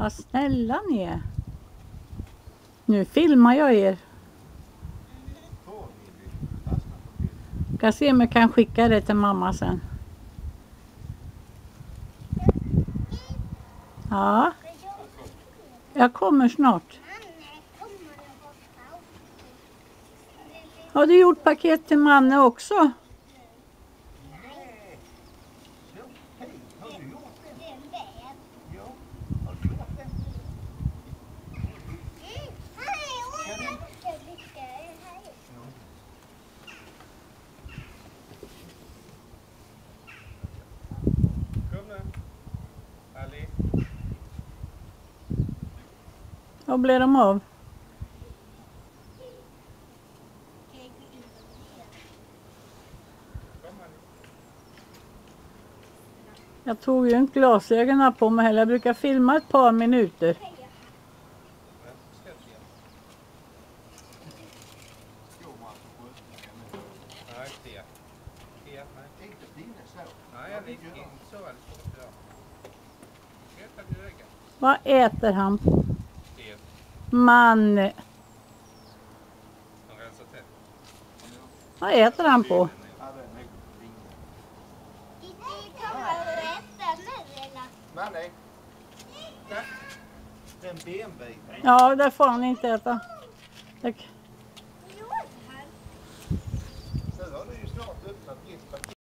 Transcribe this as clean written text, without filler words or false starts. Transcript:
Vad snälla ni är. Nu filmar jag er. Ska se om jag kan skicka det till mamma sen. Ja. Jag kommer snart. Har du gjort paket till Manne också? Vad blev de av? Jag tog ju inte glasögonen på mig heller. Jag brukar filma ett par minuter. Vad äter han på? Man. Vad äter han på? Ja, det får han inte äta.